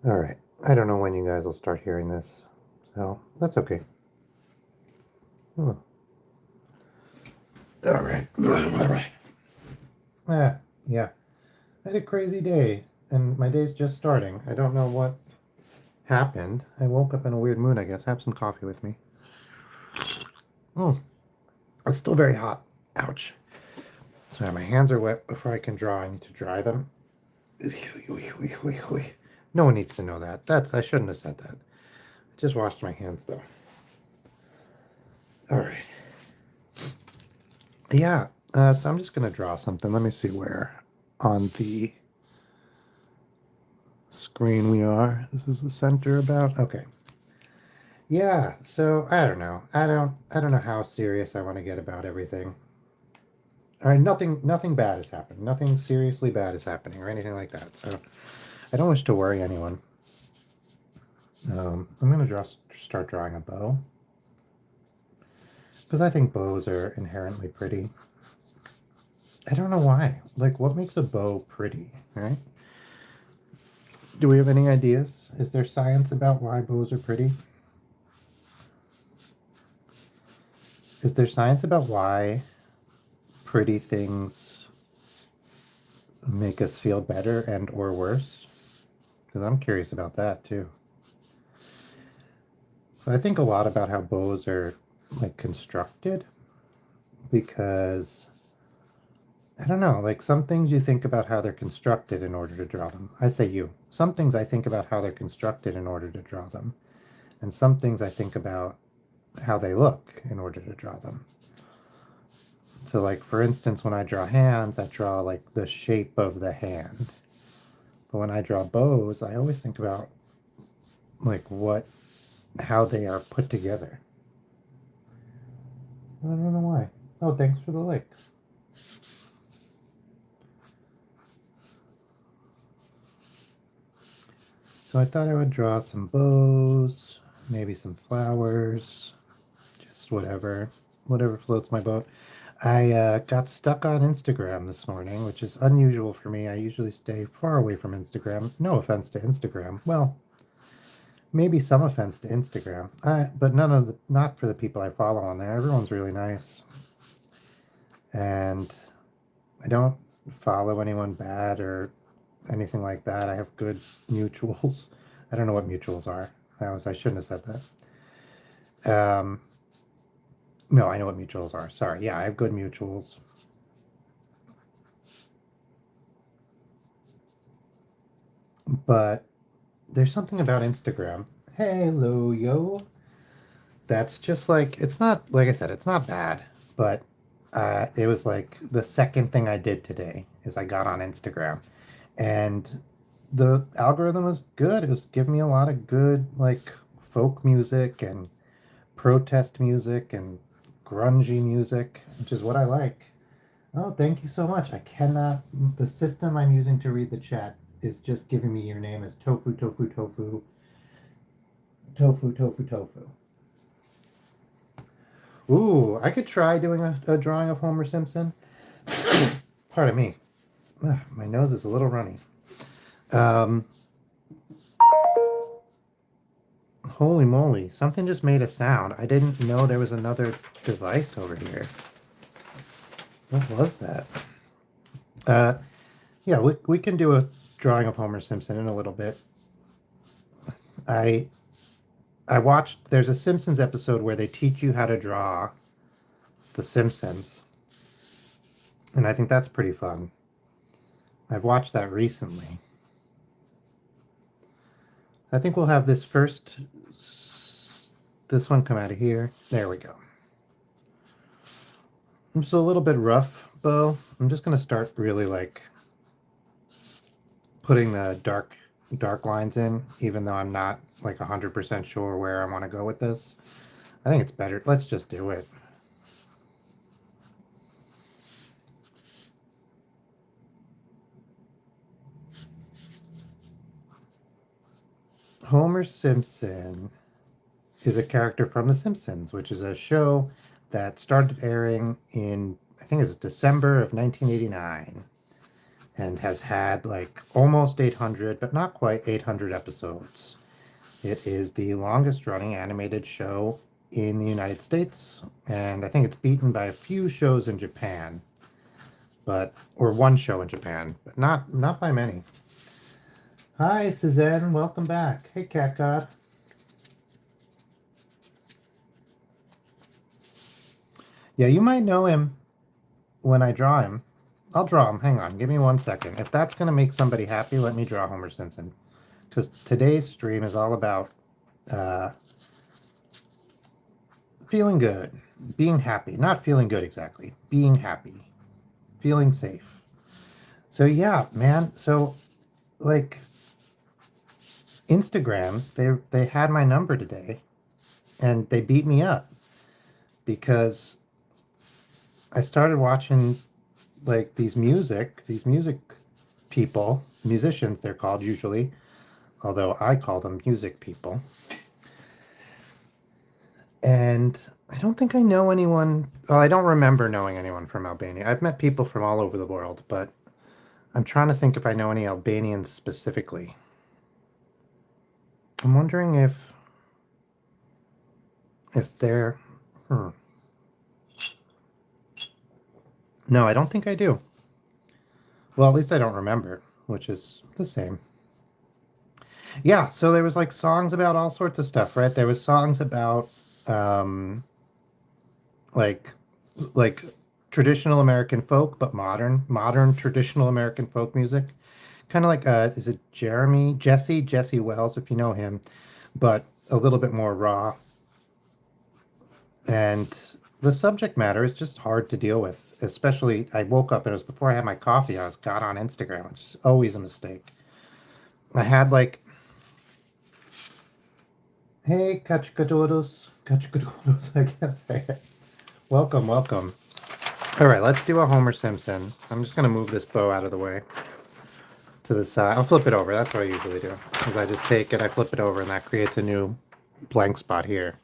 All right. I don't know when you guys will start hearing this, so that's okay. Oh. All right. Yeah. I had a crazy day, and my day's just starting. I don't know what happened. I woke up in a weird mood, I guess. Have some coffee with me. Mm, it's still very hot. Ouch. Sorry, my hands are wet before I can draw. I need to dry them. No one needs to know that. I shouldn't have said that. I just washed my hands though. All right. Yeah. So I'm just gonna draw something. Let me see where on the screen we are. This is the center about. Okay. Yeah. So I don't know. I don't know how serious I want to get about everything. All right. Nothing bad has happened. Nothing seriously bad is happening or anything like that. So I don't wish to worry anyone. I'm gonna start drawing a bow because I think bows are inherently pretty. I don't know why. Like, what makes a bow pretty, right? Do we have any ideas? Is there science about why bows are pretty? Is there science about why pretty things make us feel better and or worse? Because I'm curious about that too. So I think a lot about how bows are like constructed because I don't know, like some things you think about how they're constructed in order to draw them. I say you. Some things I think about how they're constructed in order to draw them. And some things I think about how they look in order to draw them. So like for instance, when I draw hands, I draw like the shape of the hand. But when I draw bows, I always think about like how they are put together. I don't know why. Oh, thanks for the likes. So I thought I would draw some bows, maybe some flowers, just whatever floats my boat. I got stuck on Instagram this morning, which is unusual for me. I usually stay far away from Instagram. No offense to Instagram. Well, maybe some offense to Instagram, but not for the people I follow on there. Everyone's really nice, and I don't follow anyone bad or anything like that. I have good mutuals. I don't know what mutuals are. I shouldn't have said that. No, I know what mutuals are. Sorry. Yeah, I have good mutuals. But there's something about Instagram. Hello, yo. That's just like, it's not, like I said, it's not bad, but it was like the second thing I did today is I got on Instagram and the algorithm was good. It was giving me a lot of good, like, folk music and protest music and grungy music, which is what I like. Oh, thank you so much. I cannot, the system I'm using to read the chat is just giving me your name as tofu, tofu, tofu, tofu, tofu, tofu. Ooh, I could try doing a drawing of Homer Simpson. Pardon me. Ugh, my nose is a little runny. Um, Holy moly, something just made a sound. I didn't know there was another device over here. What was that? Uh, yeah, we can do a drawing of Homer Simpson in a little bit. I I watched, there's a Simpsons episode where they teach you how to draw the Simpsons, and I think that's pretty fun. I've watched that recently. I think we'll have this one come out of here. There we go. It's a little bit rough, bow. I'm just gonna start really like putting the dark lines in, even though I'm not like 100% sure where I want to go with this. I think it's better. Let's just do it. Homer Simpson is a character from The Simpsons, which is a show that started airing in, I think it was December of 1989. and has had like almost 800, but not quite 800 episodes. It is the longest running animated show in the United States, and I think it's beaten by a few shows in Japan, but or one show in Japan, but not by many. Hi, Suzanne, welcome back. Hey, Cat God. Yeah, you might know him when I draw him. I'll draw him. Hang on, give me 1 second. If that's gonna make somebody happy, let me draw Homer Simpson, because today's stream is all about uh, feeling good, being happy. Not feeling good exactly, being happy, feeling safe. So yeah, man. So like Instagram, they had my number today, and they beat me up because I started watching like these music people, musicians they're called usually, although I call them music people. And I don't think I know anyone. Well, I don't remember knowing anyone from Albania. I've met people from all over the world, but I'm trying to think if I know any Albanians specifically. I'm wondering if they're. Hmm. No, I don't think I do. Well, at least I don't remember, which is the same. Yeah, so there was like songs about all sorts of stuff, right? There was songs about um like like traditional American folk, but modern traditional American folk music. Kind of like is it Jesse Wells, if you know him, but a little bit more raw. And the subject matter is just hard to deal with. Especially, I woke up and it was before I had my coffee. Got on Instagram, which is always a mistake. I had like, hey, kachkadoros, I can't say it. Welcome, welcome. All right, let's do a Homer Simpson. I'm just gonna move this bow out of the way to the side. I'll flip it over. That's what I usually do. Is I just take it, I flip it over, and that creates a new blank spot here.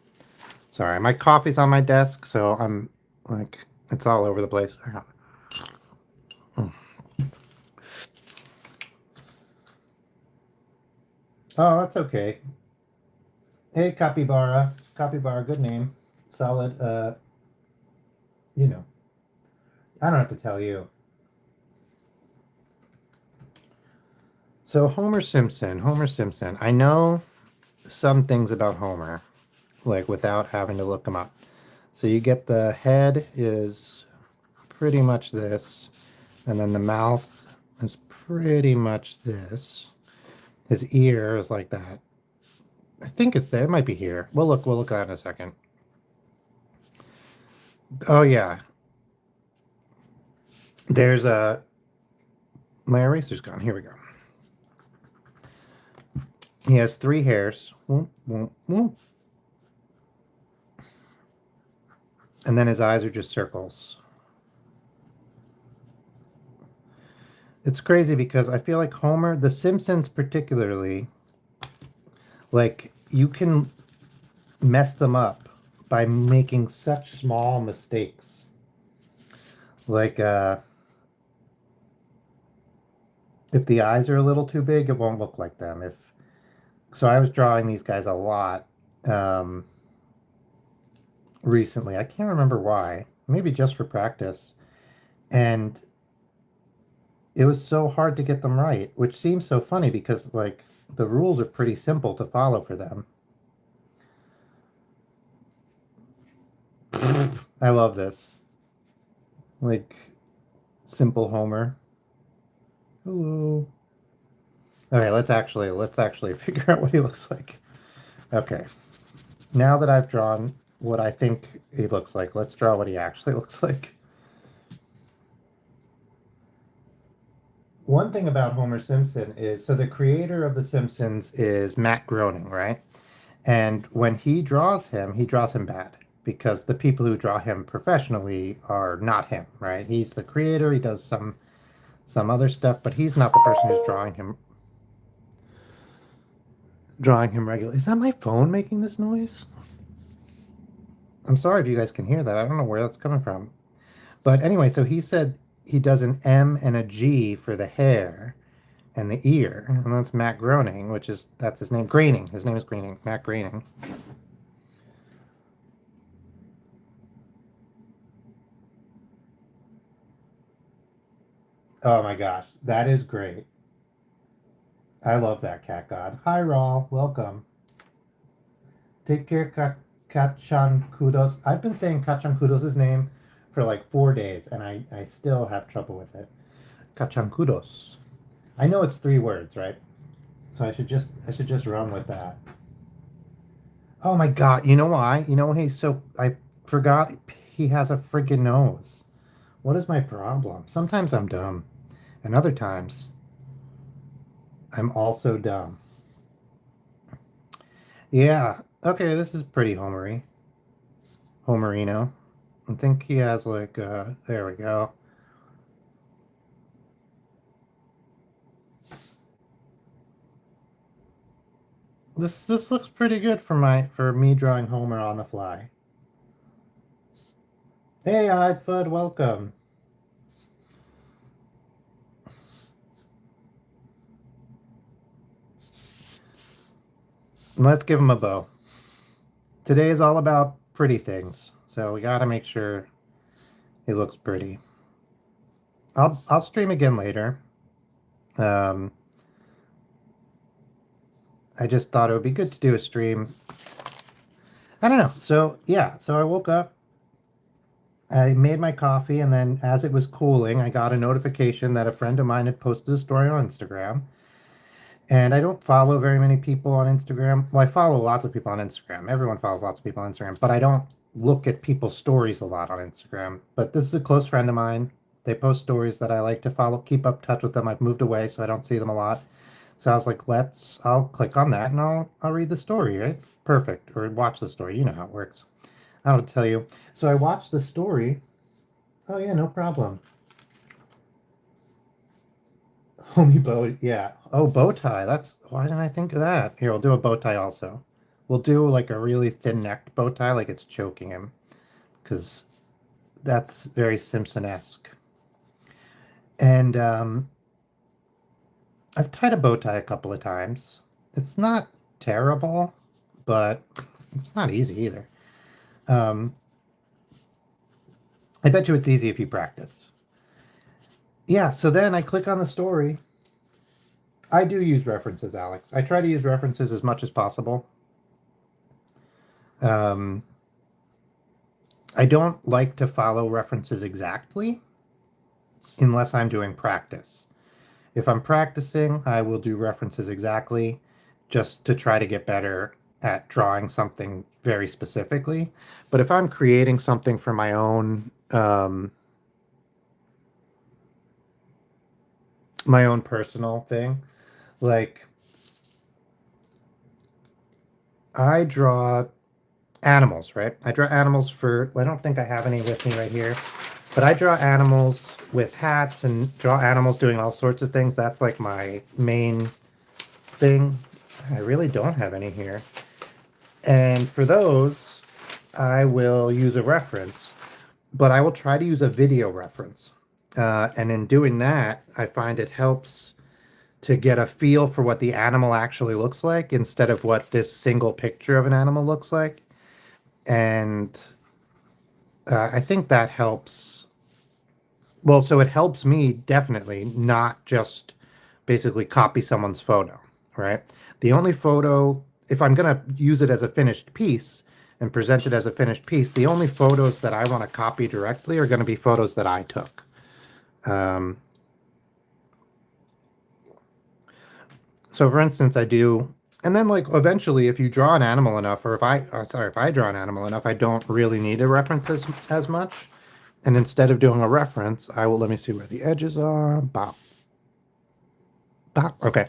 Sorry, my coffee's on my desk, so I'm like, it's all over the place. Oh, that's okay. Hey, Capybara, good name. Solid, you know, I don't have to tell you. So Homer Simpson. I know some things about Homer, like without having to look them up. So you get the head is pretty much this, and then the mouth is pretty much this. His ear is like that. I think it's there. It might be here. We'll look at it in a second. Oh yeah. There's a my eraser's gone. Here we go. He has 3 hairs. And then his eyes are just circles. It's crazy because I feel like Homer, The Simpsons particularly, like you can mess them up by making such small mistakes. Like if the eyes are a little too big, it won't look like them. If so, I was drawing these guys a lot recently. I can't remember why. Maybe just for practice. And it was so hard to get them right, which seems so funny because like the rules are pretty simple to follow for them. I love this. Like simple Homer. Hello. Okay, let's actually figure out what he looks like. Okay. Now that I've drawn what I think he looks like, let's draw what he actually looks like. One thing about Homer Simpson is so the creator of The Simpsons is Matt Groening, right? And when he draws him bad because the people who draw him professionally are not him, right? He's the creator, he does some other stuff, but he's not the person who's drawing him regularly. Is that my phone making this noise? I'm sorry if you guys can hear that. I don't know where that's coming from. But anyway, so he said he does an M and a G for the hair and the ear, and that's Matt Groening, that's his name. Groening. His name is Groening. Matt Groening. Oh my gosh, that is great. I love that cat god. Hi, Rawl. Welcome. Take care, Kachan Kudos. I've been saying Kachan Kudos' name for like 4 days, and I still have trouble with it. Kachan Kudos. I know it's 3 words, right? So I should just run with that. Oh my God! You know why? You know he's so I forgot he has a friggin' nose. What is my problem? Sometimes I'm dumb, and other times I'm also dumb. Yeah. Okay, this is pretty homery. Homerino. I think he has like there we go. This looks pretty good for me drawing Homer on the fly. Hey Idfud, welcome. Let's give him a bow. Today is all about pretty things, so we gotta make sure he looks pretty. I'll stream again later. Um, I just thought it would be good to do a stream. I don't know. So yeah, so I woke up, I made my coffee, and then as it was cooling, I got a notification that a friend of mine had posted a story on Instagram. And I don't follow very many people on Instagram. Well, I follow lots of people on Instagram. Everyone follows lots of people on Instagram, but I don't look at people's stories a lot on Instagram. But this is a close friend of mine. They post stories that I like to follow, keep up touch with them. I've moved away, so I don't see them a lot. So I was like, I'll click on that and I'll read the story, right? Perfect. Or watch the story. You know how it works. I don't tell you. So I watched the story. Oh yeah, no problem. Homie bow, yeah. Oh, bow tie. Why didn't I think of that? Here, we'll do a bow tie also. We'll do like a really thin necked bow tie, like it's choking him, because that's very Simpson-esque. And I've tied a bow tie a couple of times. It's not terrible, but it's not easy either. Um, I bet you it's easy if you practice. Yeah, so then I click on the story. I do use references, Alex. I try to use references as much as possible. Um, I don't like to follow references exactly unless I'm doing practice. If I'm practicing, I will do references exactly just to try to get better at drawing something very specifically. But if I'm creating something for my own personal thing, like I draw animals, right? I draw animals I don't think I have any with me right here, but I draw animals with hats and draw animals doing all sorts of things. That's like my main thing. I really don't have any here. And for those, I will use a reference, but I will try to use a video reference. And in doing that, I find it helps to get a feel for what the animal actually looks like instead of what this single picture of an animal looks like. And I think that helps. Well, so it helps me definitely not just basically copy someone's photo, right? The only photo, if I'm going to use it as a finished piece and present it as a finished piece, the only photos that I want to copy directly are going to be photos that I took. Um, so for instance, I do, and then like eventually if you draw an animal enough, or if I draw an animal enough, I don't really need a reference as much. And instead of doing a reference, let me see where the edges are. Bop. Bop. Okay.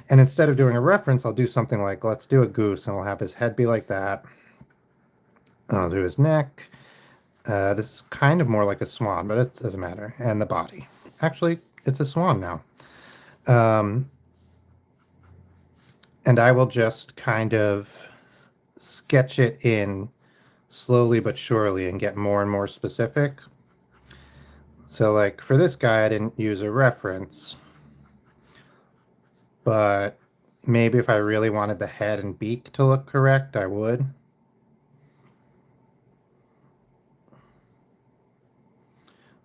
And instead of doing a reference, I'll do something like, let's do a goose, and I'll have his head be like that. And I'll do his neck. This is kind of more like a swan, but it doesn't matter. And the body. Actually, it's a swan now. Um, and I will just kind of sketch it in slowly but surely and get more and more specific. So like for this guy, I didn't use a reference, but maybe if I really wanted the head and beak to look correct, I would.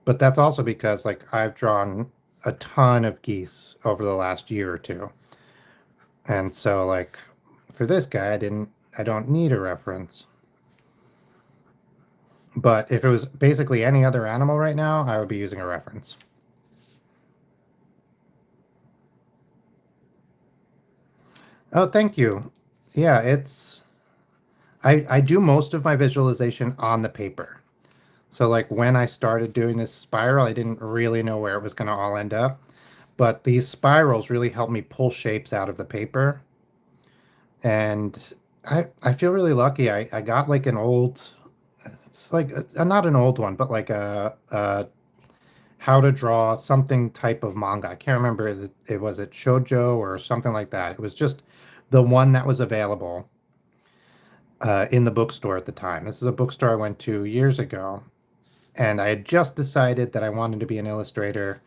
But that's also because like I've drawn a ton of geese over the last year or two. And so like for this guy, I don't need a reference. But if it was basically any other animal right now, I would be using a reference. Oh, thank you. Yeah, it's I do most of my visualization on the paper. So like when I started doing this spiral, I didn't really know where it was going to all end up. But these spirals really help me pull shapes out of the paper. And I feel really lucky. I got like an old, it's like not an old one, but like a how to draw something type of manga. I can't remember it was it shoujo or something like that. It was just the one that was available in the bookstore at the time. This is a bookstore I went to years ago, and I had just decided that I wanted to be an illustrator,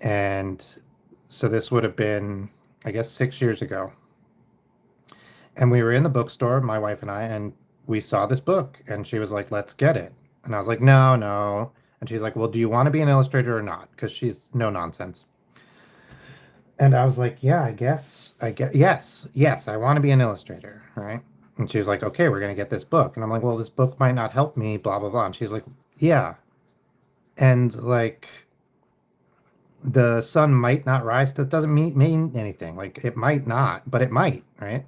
and so this would have been, I guess, 6 years ago. And we were in the bookstore, my wife and I, and we saw this book, and she was like, "Let's get it." And I was like, "No, no." And she's like, "Well, do you want to be an illustrator or not?" Because she's no nonsense. And I was like, "Yeah, I guess, yes, yes, I want to be an illustrator, right?" And she was like, "Okay, we're gonna get this book." And I'm like, "Well, this book might not help me, blah blah blah." And she's like, "Yeah." And like the sun might not rise. That doesn't mean anything. Like it might not, but it might, right?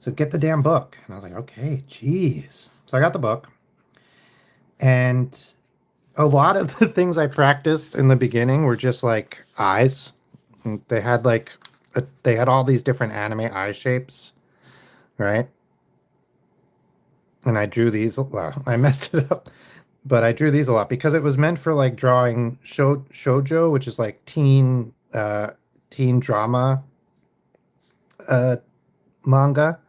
So get the damn book. And I was like, okay, geez. So I got the book, and a lot of the things I practiced in the beginning were just like eyes. And they had like they had all these different anime eye shapes, right? And I drew these. Well, I messed it up, but I drew these a lot because it was meant for like drawing shoujo, which is like teen drama uh manga.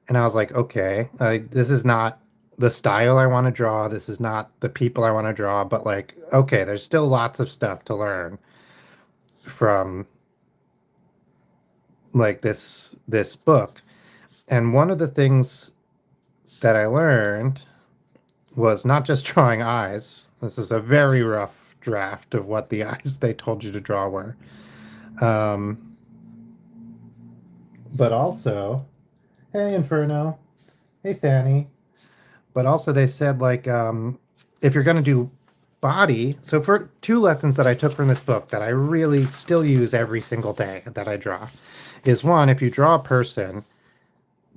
And I was like, okay, this is not the style I want to draw. This is not the people I want to draw. But like, okay, there's still lots of stuff to learn from like this book. And one of the things that I learned was not just drawing eyes. This is a very rough draft of what the eyes they told you to draw were. Um, but also, hey Inferno, hey Fanny. But also they said like if you're going to do body, so for two lessons that I took from this book that I really still use every single day that I draw is one, if you draw a person,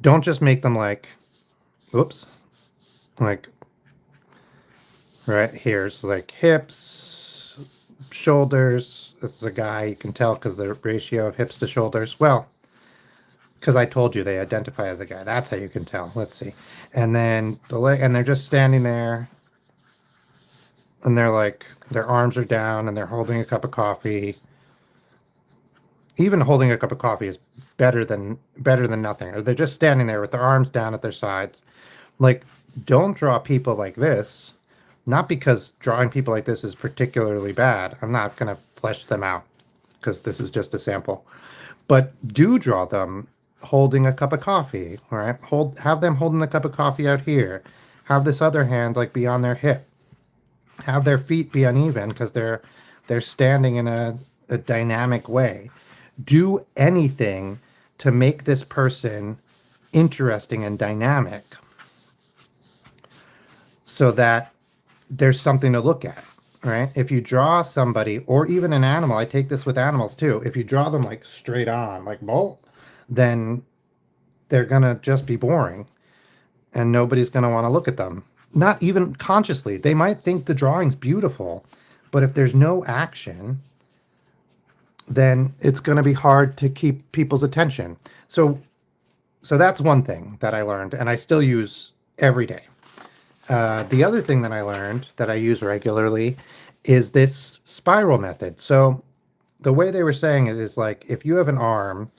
don't just make them like, oops, like right here's like hips, shoulders. This is a guy, you can tell because the ratio of hips to shoulders. Well, because I told you they identify as a guy. That's how you can tell. Let's see. And then the leg, and they're just standing there, and they're like their arms are down and they're holding a cup of coffee. Even holding a cup of coffee is better than nothing. Or they're just standing there with their arms down at their sides. Like, don't draw people like this. Not because drawing people like this is particularly bad. I'm not gonna flesh them out because this is just a sample. But do draw them holding a cup of coffee, right? Have them holding the cup of coffee out here. Have this other hand like be on their hip. Have their feet be uneven because they're standing in a dynamic way. Do anything to make this person interesting and dynamic so that there's something to look at, right? If you draw somebody or even an animal, I take this with animals too. If you draw them like straight on, like bolt, then they're gonna just be boring and nobody's gonna want to look at them. Not even consciously. They might think the drawing's beautiful, but if there's no action, then it's going to be hard to keep people's attention. So that's one thing that I learned, and I still use every day. The other thing that I learned that I use regularly is this spiral method. So the way they were saying it is like if you have an arm,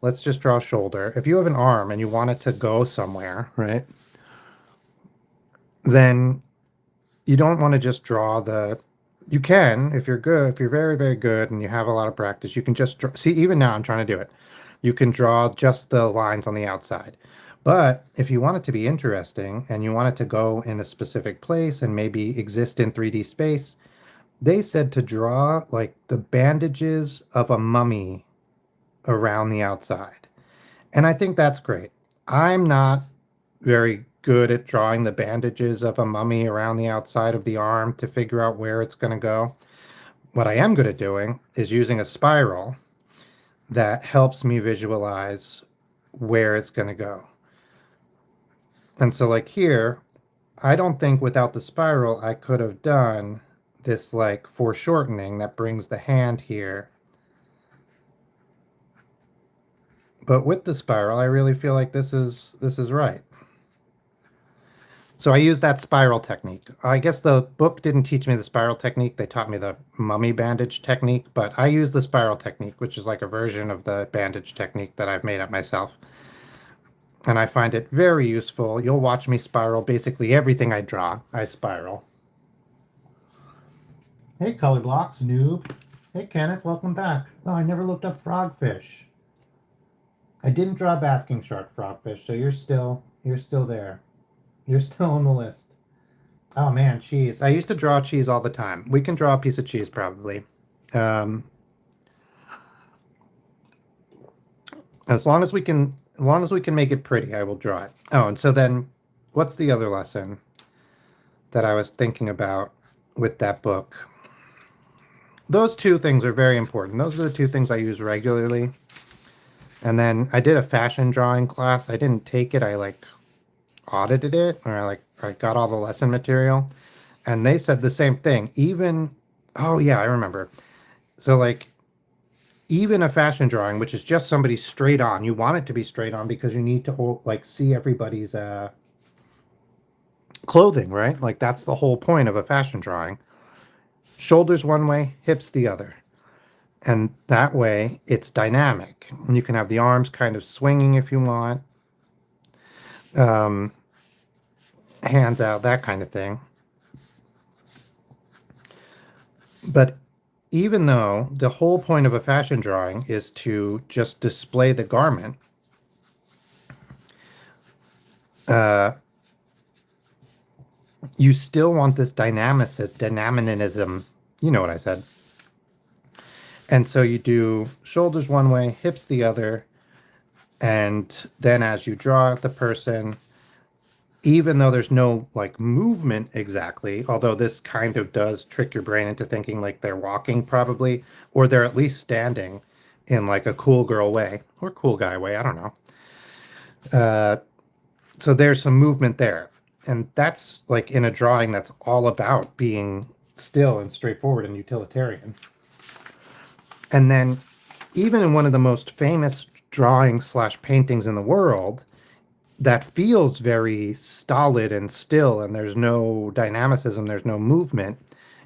let's just draw a shoulder. If you have an arm and you want it to go somewhere, right? Then you don't want to just draw You can, if you're good, if you're very, very good and you have a lot of practice, you can just draw. See, even now I'm trying to do it. You can draw just the lines on the outside. But if you want it to be interesting and you want it to go in a specific place and maybe exist in 3D space, they said to draw like the bandages of a mummy around the outside. And I think that's great. I'm not very good at drawing the bandages of a mummy around the outside of the arm to figure out where it's going to go. What I am good at doing is using a spiral that helps me visualize where it's going to go. And so, like here, I don't think without the spiral I could have done this like foreshortening that brings the hand here. But with the spiral, I really feel like this is right. So I use that spiral technique. I guess the book didn't teach me the spiral technique. They taught me the mummy bandage technique, but I use the spiral technique, which is like a version of the bandage technique that I've made up myself. And I find it very useful. You'll watch me spiral basically everything I draw. I spiral. Hey, Color Blocks, noob. Hey, Kenneth, welcome back. Oh, I never looked up frogfish. I didn't draw basking shark frogfish, so you're still there. You're still on the list. Oh man, cheese. I used to draw cheese all the time. We can draw a piece of cheese probably. Um, as long as we can make it pretty, I will draw it. Oh, and so then what's the other lesson that I was thinking about with that book? Those two things are very important. Those are the two things I use regularly. And then I did a fashion drawing class. I didn't take it. I like audited it, or I got all the lesson material, and they said the same thing. Even, oh yeah, I remember. So like even a fashion drawing, which is just somebody straight on, you want it to be straight on because you need to like see everybody's clothing, right? Like that's the whole point of a fashion drawing. Shoulders one way, hips the other. And that way it's dynamic. And you can have the arms kind of swinging if you want. Um, Hands out, that kind of thing. But even though the whole point of a fashion drawing is to just display the garment, uh, you still want this dynamism. You know what I said. And so you do shoulders one way, hips the other, and then as you draw the person, even though there's no like movement exactly, although this kind of does trick your brain into thinking like they're walking probably, or they're at least standing in like a cool girl way or cool guy way, I don't know. Uh, so there's some movement there. And that's like in a drawing that's all about being still and straightforward and utilitarian. And then even in one of the most famous drawings slash paintings in the world, that feels very stolid and still, and there's no dynamicism, there's no movement,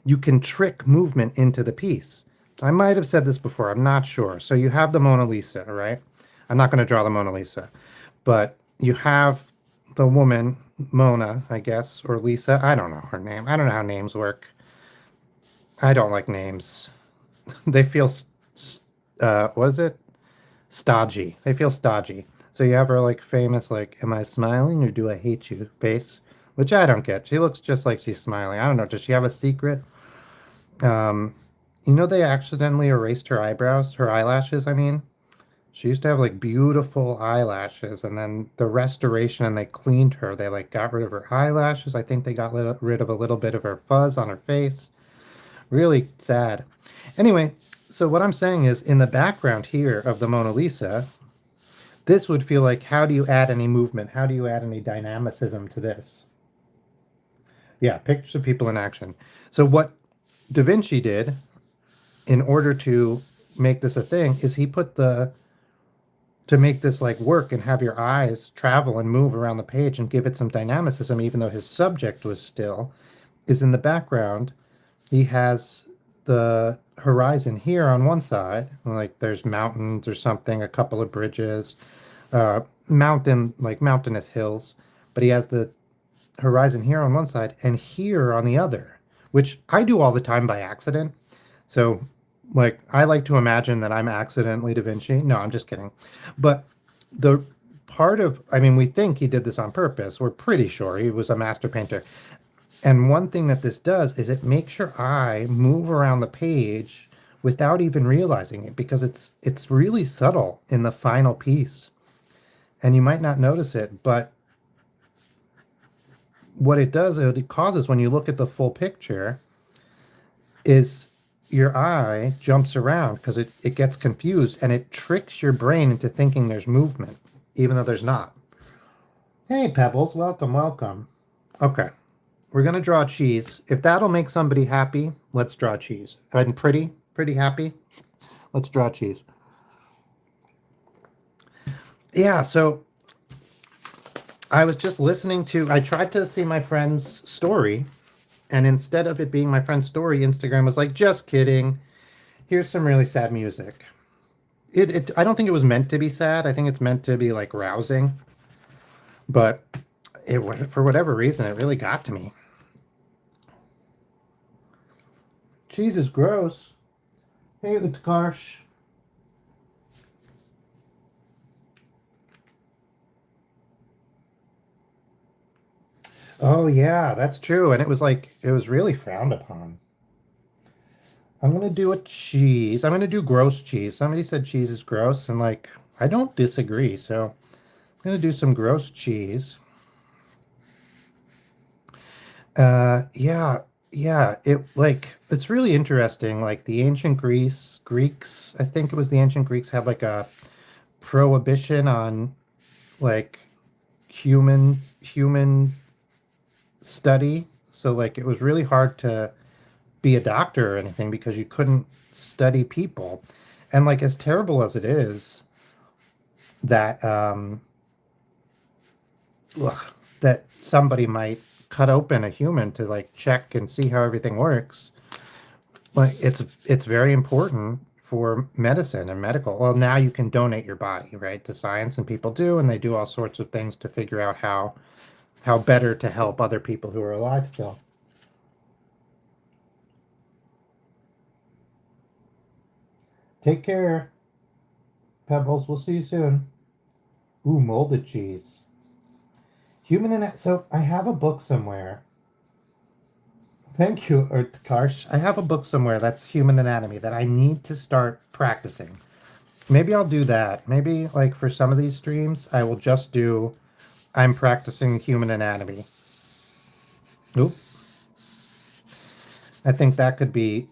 you can trick movement into the piece. I might have said this before, I'm not sure. So you have the Mona Lisa, right? I'm not going to draw the Mona Lisa, but you have the woman, Mona, I guess, or Lisa. I don't know her name. I don't know how names work. I don't like names. They feel, what is it? Stodgy. They feel stodgy. So you have her like famous, like, am I smiling or do I hate you face? Which I don't get. She looks just like she's smiling. I don't know. Does she have a secret? Um, they accidentally erased her eyebrows, her eyelashes, I mean. She used to have like beautiful eyelashes, and then the restoration and they cleaned her. They like got rid of her eyelashes. I think they got rid of a little bit of her fuzz on her face. Really sad. Anyway, so what I'm saying is in the background here of the Mona Lisa, this would feel like, how do you add any movement? How do you add any dynamicism to this? Yeah, pictures of people in action. So what Da Vinci did in order to make this a thing is he put to make this like work and have your eyes travel and move around the page and give it some dynamicism, even though his subject was still, is in the background. He has the horizon here on one side, like there's mountains or something, a couple of bridges, mountainous hills, but he has the horizon here on one side and here on the other, which I do all the time by accident. So, like, I like to imagine that I'm accidentally Da Vinci. No, I'm just kidding. But the part of, I mean, we think he did this on purpose. We're pretty sure he was a master painter. And one thing that this does is it makes your eye move around the page without even realizing it, because it's really subtle in the final piece. And you might not notice it, but what it does, it causes when you look at the full picture, is your eye jumps around because it gets confused and it tricks your brain into thinking there's movement, even though there's not. Hey, Pebbles, welcome, welcome. Okay, we're going to draw cheese. If that'll make somebody happy, let's draw cheese. I'm pretty happy. Let's draw cheese. Yeah, so I was just listening to, I tried to see my friend's story, and instead of it being my friend's story, Instagram was like, just kidding. Here's some really sad music. I don't think it was meant to be sad. I think it's meant to be like rousing. But for whatever reason, it really got to me. Cheese is gross. Hey, Utkarsh. Oh yeah, that's true. And it was like, it was really frowned upon. I'm gonna do a cheese. I'm gonna do gross cheese. Somebody said cheese is gross, and like, I don't disagree. So I'm gonna do some gross cheese. Yeah, yeah. It's really interesting. Like the ancient Greeks, I think it was the ancient Greeks had like a prohibition on like human study. So like it was really hard to be a doctor or anything because you couldn't study people. And like as terrible as it is that ugh, that somebody might cut open a human to like check and see how everything works, like it's very important for medicine and medical. Well, now you can donate your body, right, to science, and people do, and they do all sorts of things to figure out how better to help other people who are alive still. Take care, Pebbles. We'll see you soon. Ooh, molded cheese. So I have a book somewhere. Thank you, Karsh. I have a book somewhere that's human anatomy that I need to start practicing. Maybe I'll do that. Maybe like for some of these streams, I will just do I'm practicing human anatomy. Oop. I think that could be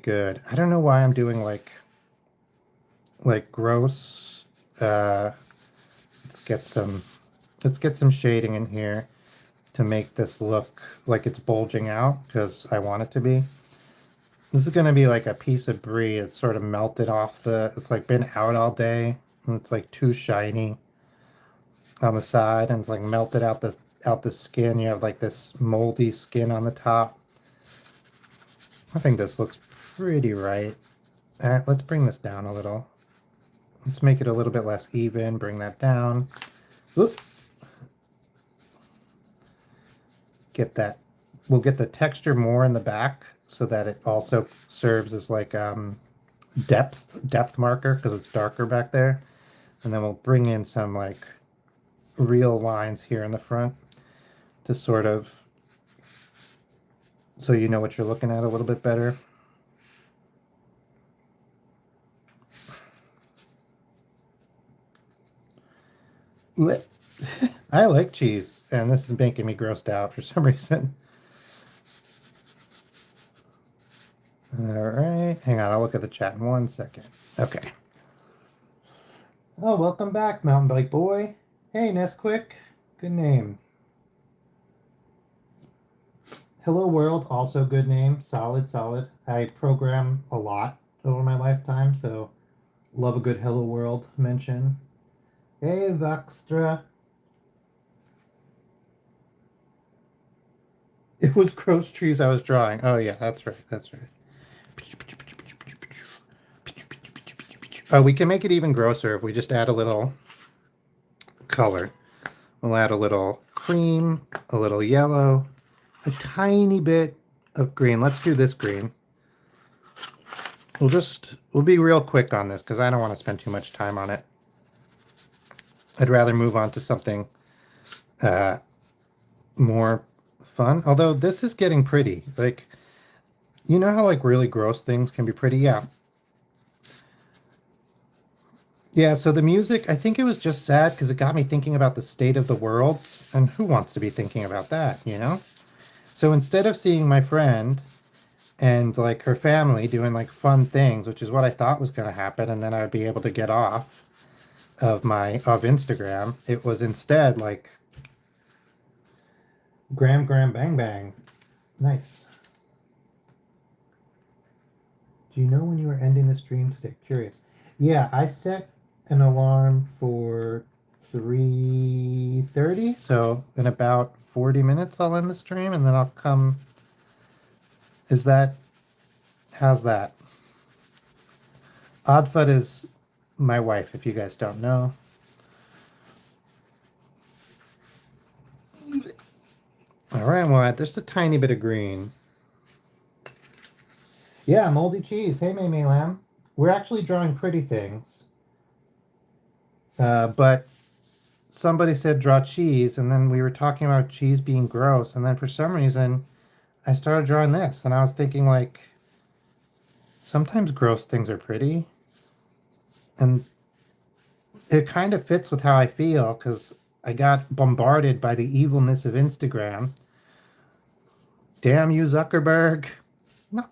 good. I don't know why I'm doing like gross. Let's get some let's get some shading in here to make this look like it's bulging out because I want it to be. This is going to be like a piece of brie. It's sort of melted off it's like been out all day and it's like too shiny on the side and it's like melted out the skin. You have like this moldy skin on the top. I think this looks pretty right. Let's bring this down a little. Let's make it a little bit less even. Bring that down. Oops. Get that. We'll get the texture more in the back so that it also serves as like depth marker because it's darker back there. And then we'll bring in some like real lines here in the front to sort of so you know what you're looking at a little bit better. I like cheese, and this is making me grossed out for some reason. All right, hang on, I'll look at the chat in 1 second. Okay. Oh, welcome back, Mountain Bike Boy. Hey, Nesquick. Good name. Hello World, also good name. Solid, solid. I program a lot over my lifetime, so love a good Hello World mention. Hey, Voxtra. It was gross trees I was drawing. Oh, yeah, that's right. That's right. Oh, we can make it even grosser if we just add a little color. We'll add a little cream, a little yellow, a tiny bit of green. Let's do this green. We'll be real quick on this because I don't want to spend too much time on it. I'd rather move on to something more fun. Although this is getting pretty. Like, you know how like really gross things can be pretty? Yeah. Yeah, so the music, I think it was just sad because it got me thinking about the state of the world. And who wants to be thinking about that, you know? So instead of seeing my friend and like her family doing like fun things, which is what I thought was going to happen, and then I would be able to get off of Instagram, it was instead like gram bang bang. Nice. Do you know when you were ending the stream today? Curious. Yeah, I set an alarm for 3:30, so in about 40 minutes I'll end the stream and then I'll come. Is that how's that? Oddfud is my wife, if you guys don't know. All right, well, add just a tiny bit of green. Yeah, moldy cheese. Hey, May Lamb. We're actually drawing pretty things. But somebody said draw cheese, and then we were talking about cheese being gross, and then for some reason, I started drawing this, and I was thinking, like, sometimes gross things are pretty. And it kind of fits with how I feel, because I got bombarded by the evilness of Instagram. Damn you, Zuckerberg. No.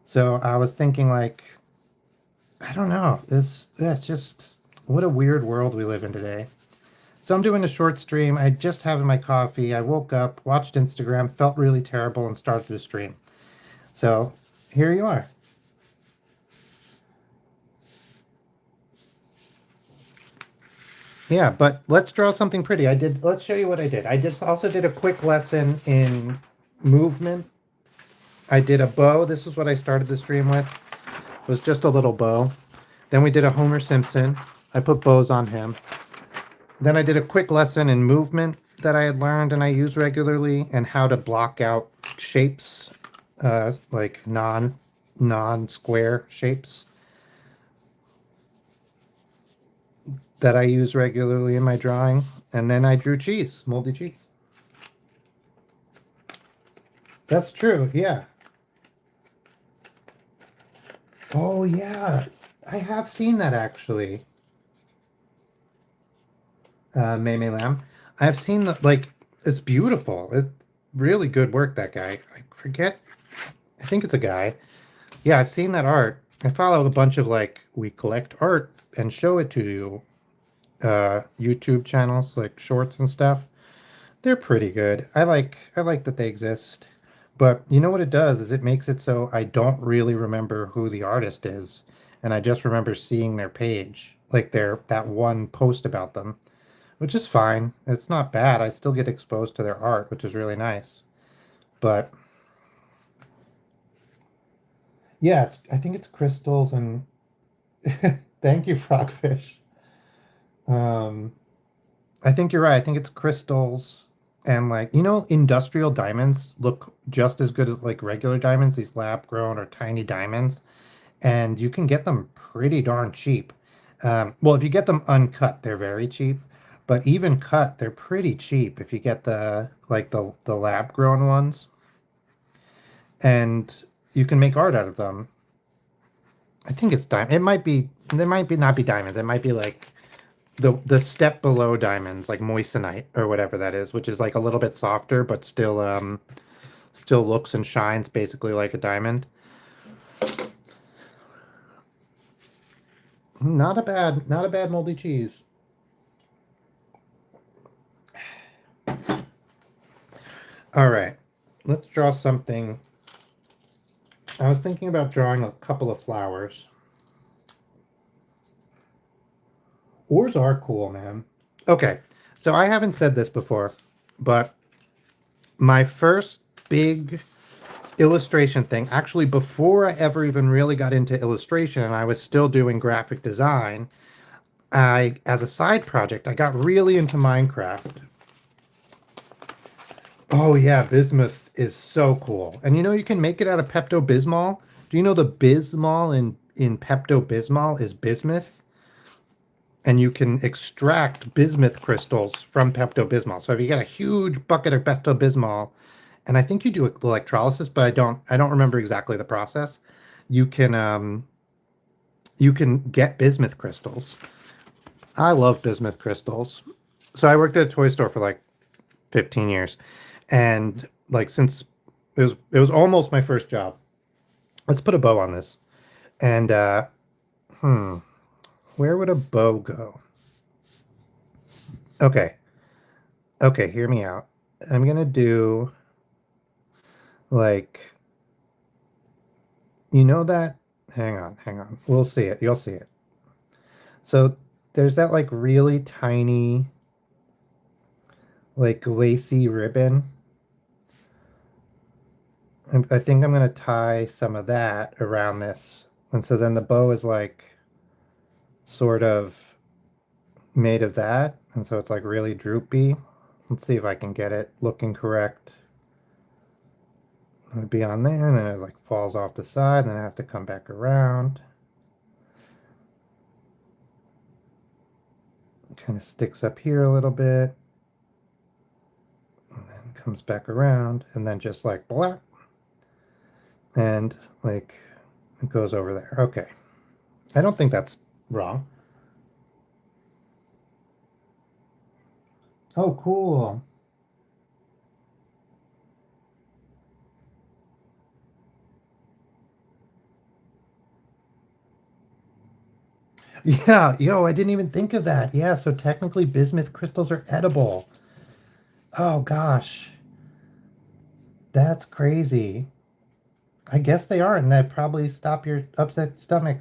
So I was thinking, like, I don't know. It's just what a weird world we live in today. So I'm doing a short stream. I just having my coffee. I woke up, watched Instagram, felt really terrible, and started the stream. So here you are. Yeah, but let's draw something pretty. Let's show you what I did. I just also did a quick lesson in movement. I did a bow. This is what I started the stream with. It was just a little bow. Then we did a Homer Simpson. I put bows on him. Then I did a quick lesson in movement that I had learned and I use regularly, and how to block out shapes, like non-square shapes that I use regularly in my drawing. And then I drew cheese, moldy cheese. That's true, yeah. Oh, yeah. I have seen that actually. May Lamb. I've seen like, it's beautiful. It's really good work, that guy. I forget. I think it's a guy. Yeah, I've seen that art. I follow a bunch of like, we collect art and show it to you YouTube channels, like shorts and stuff. They're pretty good. I like that they exist. But you know what it does is it makes it so I don't really remember who the artist is, and I just remember seeing their page, like that one post about them, which is fine. It's not bad. I still get exposed to their art, which is really nice. But yeah, I think it's crystals and thank you, Frogfish. Um, I think you're right. I think it's crystals and like, industrial diamonds look just as good as like regular diamonds, these lab grown or tiny diamonds, and you can get them pretty darn cheap. Well, if you get them uncut, they're very cheap, but even cut, they're pretty cheap if you get the lab grown ones, and you can make art out of them. I think it's diamond. It might be not be diamonds. It might be like the step below diamonds, like moissanite or whatever that is, which is like a little bit softer, but still looks and shines basically like a diamond. Not a bad moldy cheese. All right, let's draw something. I was thinking about drawing a couple of flowers. Oars are cool, man. Okay, so I haven't said this before, but my first big illustration thing, actually before I ever even really got into illustration and I was still doing graphic design, as a side project, I got really into Minecraft. Oh yeah, bismuth is so cool. And you know you can make it out of Pepto-Bismol? Do you know the Bismol in Pepto-Bismol is bismuth? And you can extract bismuth crystals from Pepto-Bismol. So if you get a huge bucket of Pepto-Bismol, and I think you do electrolysis, but I don't remember exactly the process. You can you can get bismuth crystals. I love bismuth crystals. So I worked at a toy store for like 15 years. And like since it was almost my first job. Let's put a bow on this. And hmm, where would a bow go? Okay. Okay, hear me out. I'm gonna do like you know that hang on, hang on. We'll see it. You'll see it. So there's that like really tiny like lacy ribbon. And I think I'm gonna tie some of that around this. And so then the bow is like sort of made of that. And so it's like really droopy. Let's see if I can get it looking correct. It'll be on there, and then it like falls off the side, and then it has to come back around. It kind of sticks up here a little bit, and then comes back around, and then just like blah, and like it goes over there. Okay. I don't think that's wrong. Oh, cool. Yeah, yo, I didn't even think of that. Yeah, so technically bismuth crystals are edible. Oh gosh, that's crazy. I guess they are, and that probably stop your upset stomach.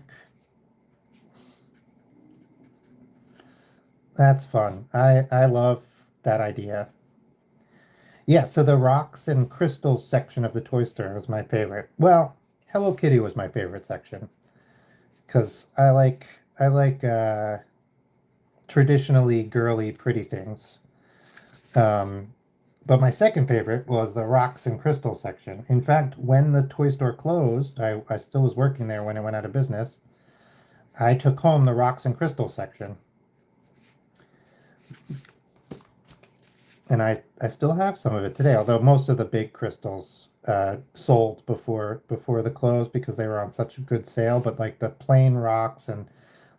That's fun. I love that idea. Yeah, so the rocks and crystals section of the toy store was my favorite. Well, Hello Kitty was my favorite section because I like traditionally girly pretty things. Um, but my second favorite was the rocks and crystal section. In fact, when the toy store closed, I still was working there when it went out of business. I took home the rocks and crystal section, and I still have some of it today. Although most of the big crystals sold before the close because they were on such a good sale. But like the plain rocks and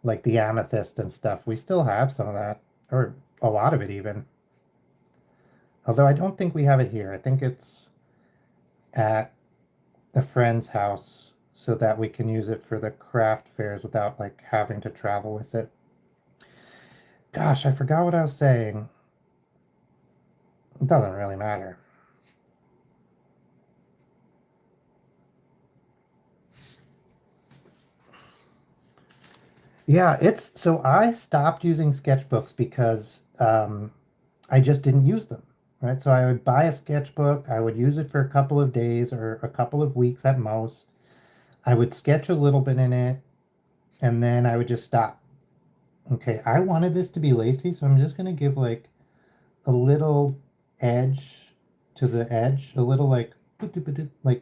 like the amethyst and stuff, we still have some of that, or a lot of it even. Although I don't think we have it here. I think it's at a friend's house so that we can use it for the craft fairs without like having to travel with it. Gosh, I forgot what I was saying. It doesn't really matter. Yeah, it's so I stopped using sketchbooks because I just didn't use them, right? So I would buy a sketchbook, I would use it for a couple of days or a couple of weeks at most. I would sketch a little bit in it, and then I would just stop. Okay, I wanted this to be lacy, so I'm just gonna give like a little edge to the edge, a little like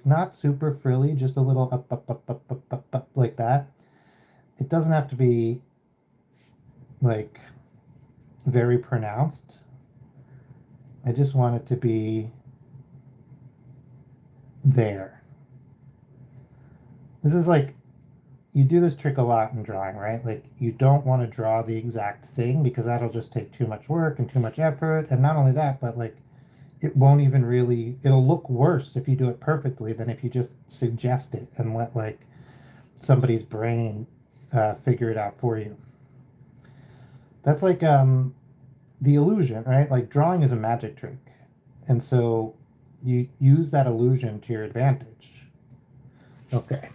not super frilly, just a little up like that. It doesn't have to be like very pronounced. I just want it to be there. This is like you do this trick a lot in drawing, right? Like you don't want to draw the exact thing because that'll just take too much work and too much effort. And not only that, but like it won't even really, it'll look worse if you do it perfectly than if you just suggest it and let like somebody's brain figure it out for you. That's like the illusion, right? Like drawing is a magic trick. And so you use that illusion to your advantage. Okay.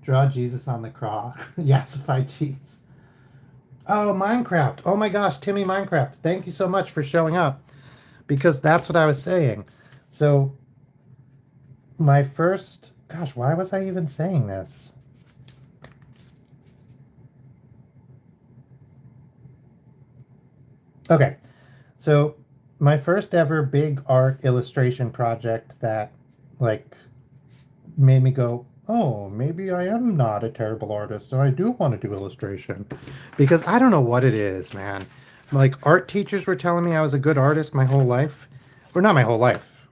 Draw Jesus on the cross. Yassified cheese. Oh, Minecraft. Oh my gosh, Timmy Minecraft. Thank you so much for showing up because that's what I was saying. So, my first, gosh, why was I even saying this? Okay, so my first ever big art illustration project that like made me go, oh, maybe I am not a terrible artist and I do want to do illustration. Because I don't know what it is, man. Like art teachers were telling me I was a good artist my whole life. Or not my whole life,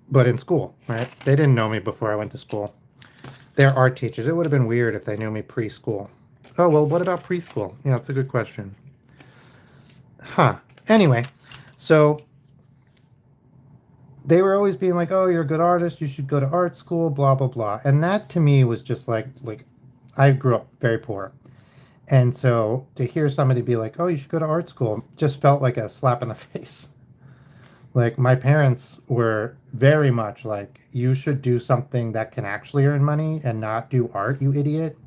but in school, right? They didn't know me before I went to school. They're art teachers. It would have been weird if they knew me preschool. Oh, well, what about preschool? Yeah, that's a good question. Huh. Anyway, so they were always being like, "Oh, you're a good artist. You should go to art school." Blah blah blah. And that to me was just like, I grew up very poor, and so to hear somebody be like, "Oh, you should go to art school," just felt like a slap in the face. Like my parents were very much like, "You should do something that can actually earn money and not do art, you idiot."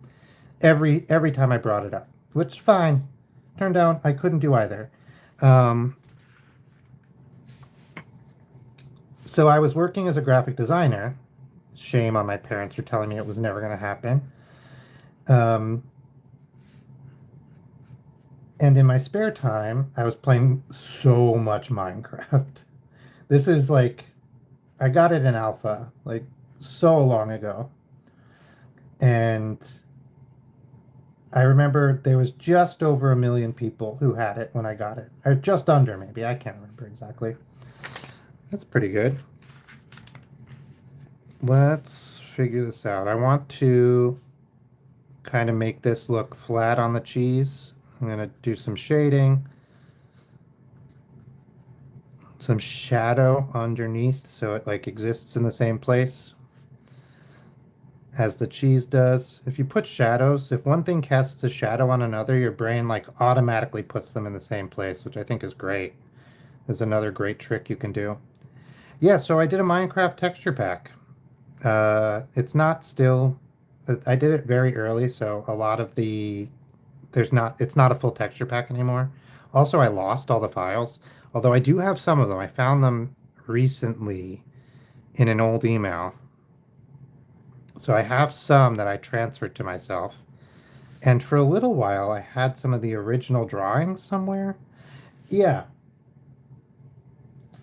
Every time I brought it up, which fine. Turned out I couldn't do either. Um, so I was working as a graphic designer. Shame on my parents for telling me it was never going to happen. Um, and in my spare time, I was playing so much Minecraft. This is like, I got it in alpha like so long ago. And I remember there was just over 1 million people who had it when I got it. Or just under, maybe. I can't remember exactly. That's pretty good. Let's figure this out. I want to kind of make this look flat on the cheese. I'm going to do some shading, some shadow underneath so it like exists in the same place as the cheese does. If you put shadows, if one thing casts a shadow on another, your brain like automatically puts them in the same place, which I think is great. Is another great trick you can do. Yeah, so I did a Minecraft texture pack. It's not still, I did it very early, so a lot of the, it's not a full texture pack anymore. Also, I lost all the files, although I do have some of them. I found them recently in an old email. So I have some that I transferred to myself. And for a little while, I had some of the original drawings somewhere. Yeah,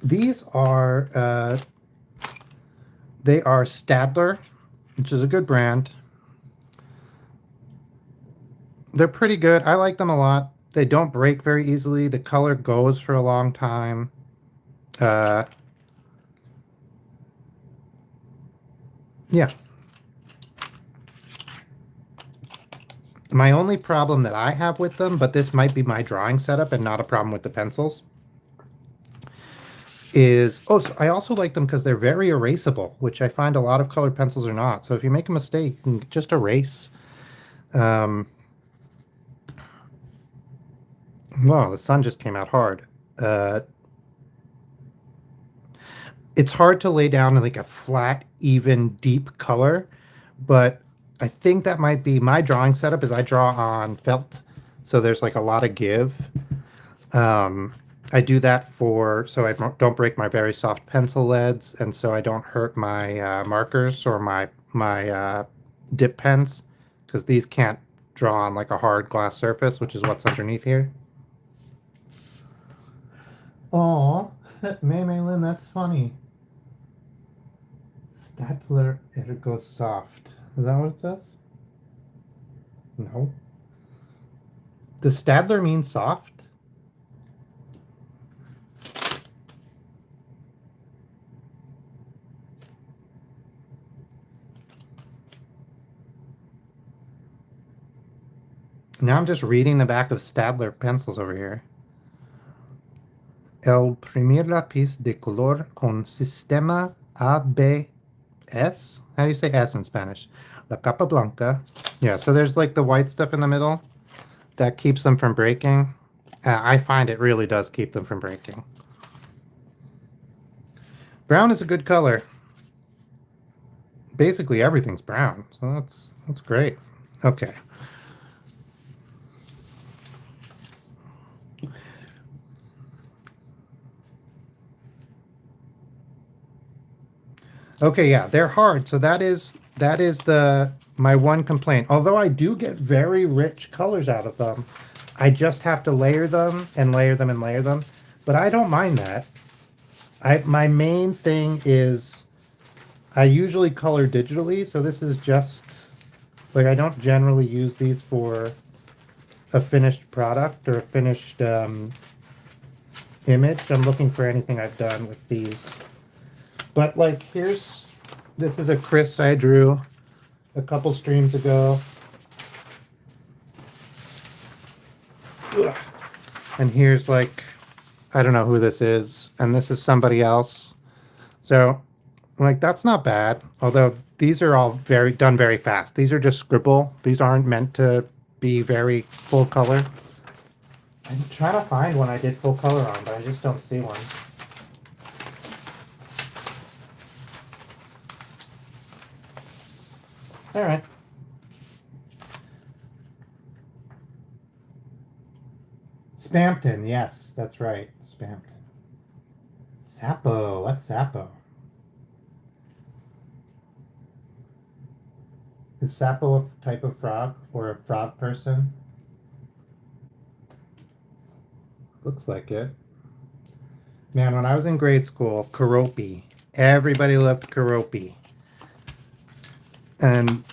these are, they are Stadler, which is a good brand. They're pretty good. I like them a lot. They don't break very easily. The color goes for a long time. Uh, yeah. My only problem that I have with them, but this might be my drawing setup and not a problem with the pencils, is, oh, so I also like them because they're very erasable, which I find a lot of colored pencils are not. So if you make a mistake, you can just erase. Um, wow, the sun just came out hard. Uh, it's hard to lay down like a flat, even, deep color, but I think that might be my drawing setup is I draw on felt. So there's like a lot of give. Um, I do that so I don't break my very soft pencil leads, and so I don't hurt my markers or my dip pens, because these can't draw on like a hard glass surface, which is what's underneath here. Oh, Lynn, that's funny. Statler ergo soft. Is that what it says? No. Does Stadler mean soft? Now I'm just reading the back of Stadler pencils over here. El primer lápiz de color con sistema ABS. How do you say S in Spanish? La capa blanca. Yeah, so there's like the white stuff in the middle that keeps them from breaking. I find it really does keep them from breaking. Brown is a good color. Basically everything's brown, so that's great. Okay. Okay, yeah, they're hard. So that is my one complaint. Although I do get very rich colors out of them, I just have to layer them and layer them and layer them. But I don't mind that. My main thing is I usually color digitally, so this is just like I don't generally use these for a finished product or a finished image. I'm looking for anything I've done with these. But like this is a Chris I drew a couple streams ago. Ugh. And here's like, I don't know who this is, and this is somebody else. So like that's not bad. Although these are all done very fast. These are just scribble. These aren't meant to be very full color. I'm trying to find one I did full color on, but I just don't see one. All right. Spampton, yes, that's right. Spampton. Sapo, what's Sapo? Is Sapo a type of frog or a frog person? Looks like it. Man, when I was in grade school, Karopi. Everybody loved Karopi. And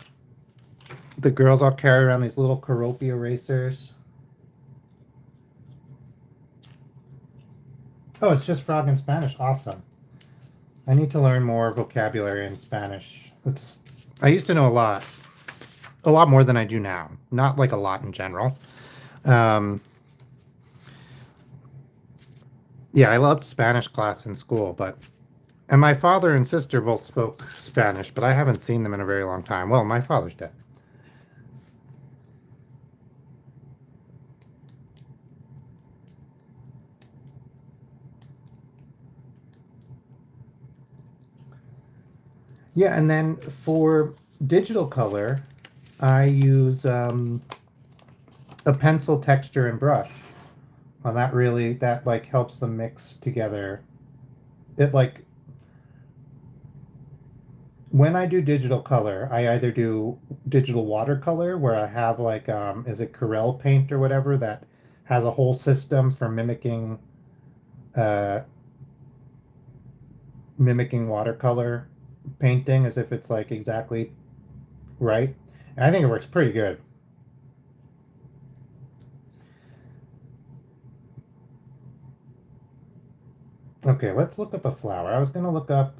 the girls all carry around these little Karopi erasers. Oh, it's just frog in Spanish. Awesome. I need to learn more vocabulary in Spanish. I used to know a lot more than I do now. Not like a lot in general. Yeah, I loved Spanish class in school, and my father and sister both spoke Spanish, but I haven't seen them in a very long time. Well, my father's dead. Yeah, and then for digital color, I use a pencil texture and brush. Well, that like helps them mix together. It like when I do digital color, I either do digital watercolor where I have like is it Corel Paint or whatever that has a whole system for uh mimicking watercolor painting as if it's like exactly right. And I think it works pretty good. Okay, let's look up a flower. I was gonna look up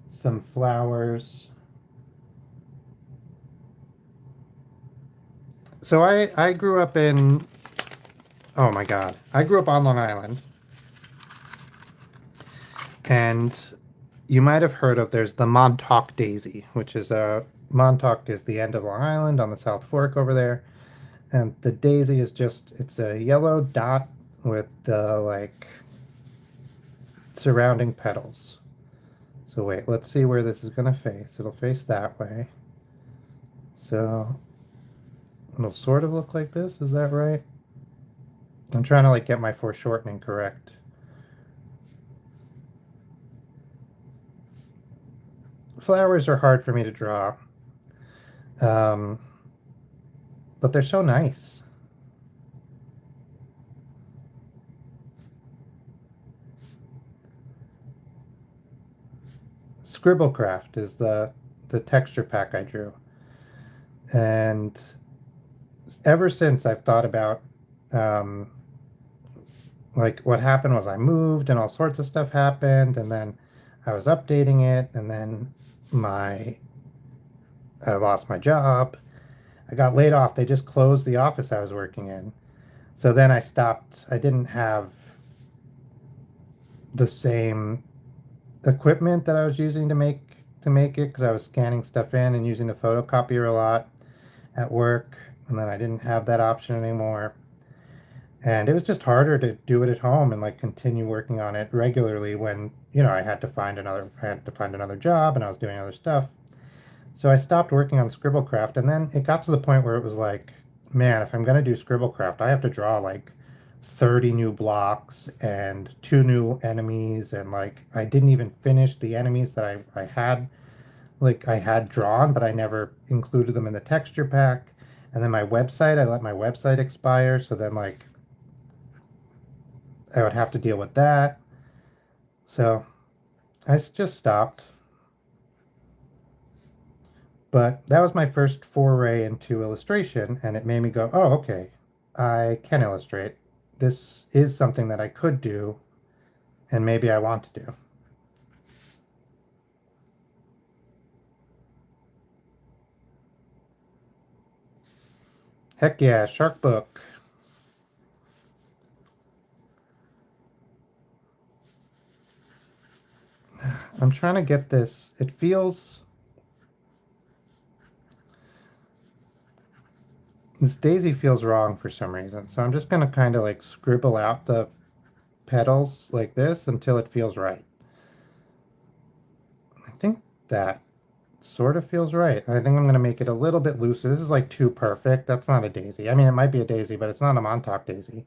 some flowers. So I grew up in, oh my God, I grew up on Long Island. And you might have heard of, there's the Montauk daisy, which is Montauk is the end of Long Island on the South Fork over there. And the daisy is it's a yellow dot with the like surrounding petals. So wait, let's see where this is gonna face. It'll face that way. So it'll sort of look like this, is that right? I'm trying to like get my foreshortening correct. Flowers are hard for me to draw. But they're so nice. Scribblecraft is the texture pack I drew. And ever since I've thought about like what happened was I moved and all sorts of stuff happened, and then I was updating it, and then I lost my job. I got laid off. They just closed the office I was working in. So then I stopped. I didn't have the same equipment that I was using to make it because I was scanning stuff in and using the photocopier a lot at work, and then I didn't have that option anymore. And it was just harder to do it at home and like continue working on it regularly when, I had to find another job and I was doing other stuff. So I stopped working on Scribblecraft, and then it got to the point where it was like, man, if I'm going to do Scribblecraft, I have to draw like 30 new blocks and 2 new enemies, and like I didn't even finish the enemies that I had like I had drawn, but I never included them in the texture pack. And then my website, I let my website expire, so then like I would have to deal with that. So just stopped. But that was my first foray into illustration, and it made me go, oh, okay, I can illustrate. This is something that I could do, and maybe I want to do. Heck yeah, Shark Book. I'm trying to get this. It feels... This daisy feels wrong for some reason. So I'm just going to kind of like scribble out the petals like this until it feels right. I think that sort of feels right. I think I'm going to make it a little bit looser. This is like too perfect. That's not a daisy. I mean, it might be a daisy, but it's not a Montauk daisy.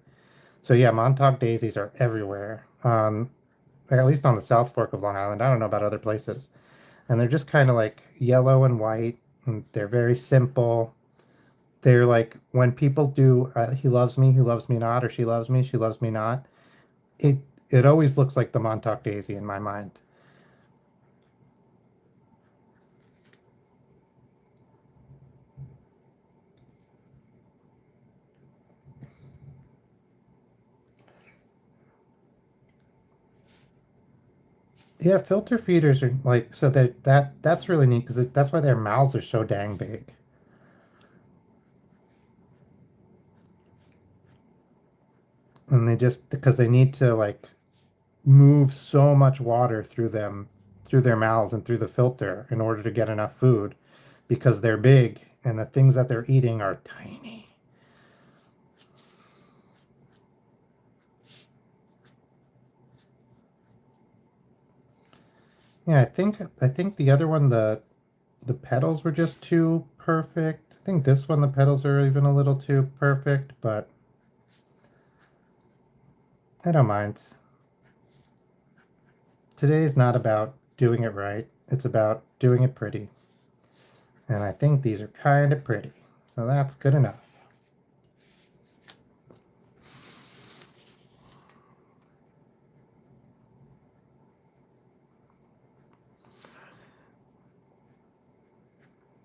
So yeah, Montauk daisies are everywhere. At least on the South Fork of Long Island. I don't know about other places. And they're just kind of like yellow and white. And they're very simple. They're like when people do he loves me not, or she loves me not. It it always looks like the Montauk daisy in my mind. Yeah, filter feeders are like so that's really neat because that's why their mouths are so dang big. And they just because they need to like move so much water through them through their mouths and through the filter in order to get enough food because they're big and the things that they're eating are tiny. Yeah, I think the other one the petals were just too perfect. I think this one the petals are even a little too perfect, but I don't mind. Today's not about doing it right. It's about doing it pretty. And I think these are kind of pretty. So that's good enough.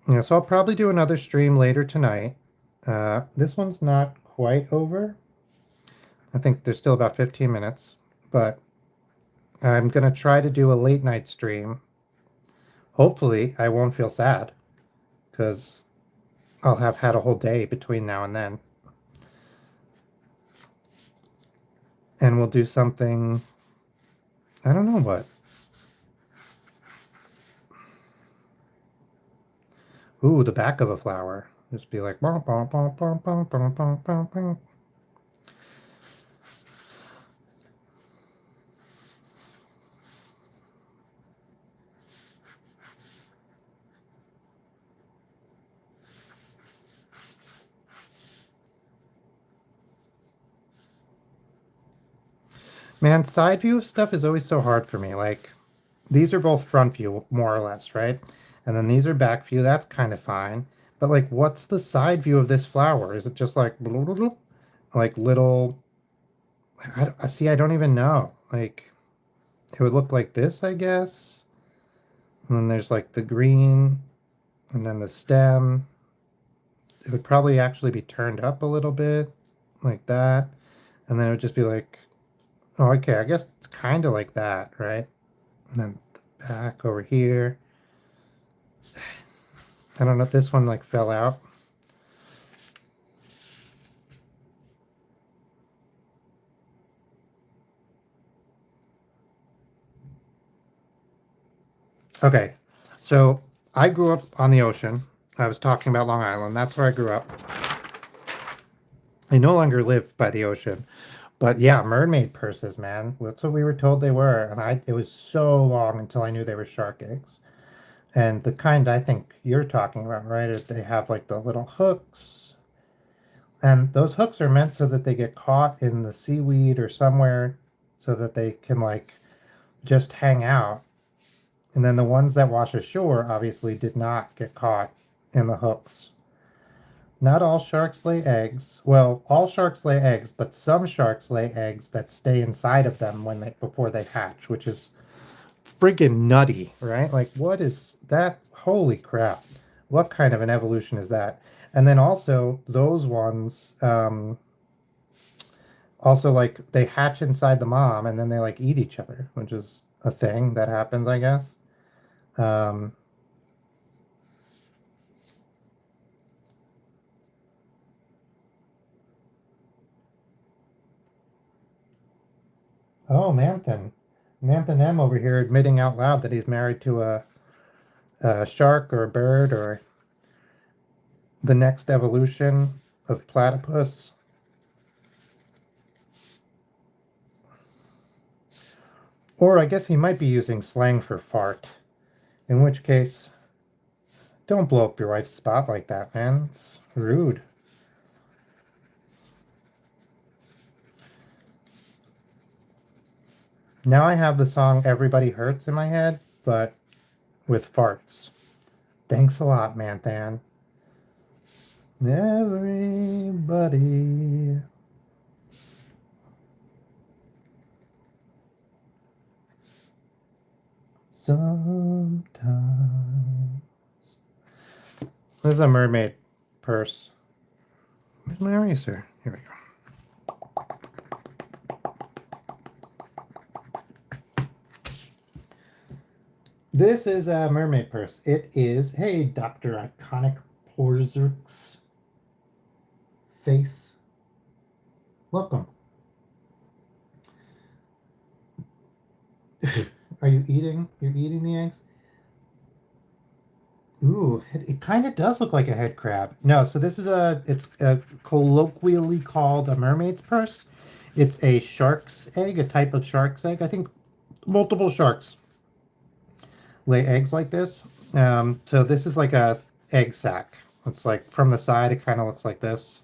Yeah, so I'll probably do another stream later tonight. This one's not quite over. I think there's still about 15 minutes, but I'm going to try to do a late night stream. Hopefully, I won't feel sad because I'll have had a whole day between now and then. And we'll do something, I don't know what. Ooh, the back of a flower. Just be like, bum, bum, bum, bum, bum, bum, bum, bum, bum. Man, side view of stuff is always so hard for me. Like, these are both front view, more or less, right? And then these are back view. That's kind of fine. But like, what's the side view of this flower? Is it just like, like little? I see. I don't even know. Like, it would look like this, I guess. And then there's like the green, and then the stem. It would probably actually be turned up a little bit, like that. And then it would just be like, oh, okay. I guess it's kind of like that, right? And then the back over here. I don't know if this one like fell out. Okay, so I grew up on the ocean. I was talking about Long Island. That's where I grew up. I no longer live by the ocean, but yeah, mermaid purses, man. That's what we were told they were, and it was so long until I knew they were shark eggs. And the kind I think you're talking about, right? Is they have like the little hooks, and those hooks are meant so that they get caught in the seaweed or somewhere, so that they can like just hang out. And then the ones that wash ashore obviously did not get caught in the hooks. Not all sharks lay eggs. Well, all sharks lay eggs, but some sharks lay eggs that stay inside of them when they before they hatch, which is friggin' nutty, right? Like, what is that? Holy crap. What kind of an evolution is that? And then also, those ones, also, like, they hatch inside the mom and then they, like, eat each other, which is a thing that happens, I guess. Um, oh, Manthan. Manthan M over here admitting out loud that he's married to a shark or a bird or the next evolution of platypus. Or I guess he might be using slang for fart. In which case, don't blow up your wife's spot like that, man. It's rude. Now I have the song Everybody Hurts in my head, but with farts. Thanks a lot, Manthan. Everybody. Sometimes. This is a mermaid purse. Where's my eraser? Here we go. This is a mermaid purse. It is, hey, Dr. Iconic Porzerk's face. Welcome. Are you eating? You're eating the eggs? Ooh, it kind of does look like a head crab. No, so this is it's colloquially called a mermaid's purse. It's a shark's egg, a type of shark's egg. I think multiple sharks lay eggs like this. So this is like a egg sac. It's like from the side, it kind of looks like this.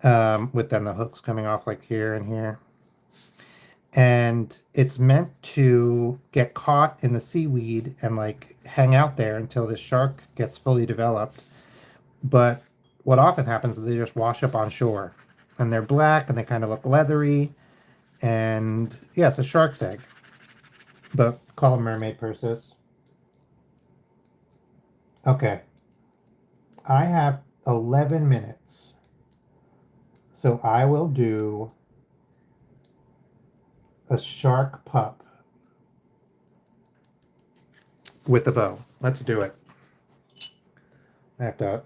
With then the hooks coming off like here and here. And it's meant to get caught in the seaweed and like hang out there until the shark gets fully developed. But what often happens is they just wash up on shore and they're black and they kind of look leathery. And yeah, it's a shark's egg, but call them mermaid purses. Okay, I have 11 minutes. So I will do a shark pup with a bow. Let's do it. I have to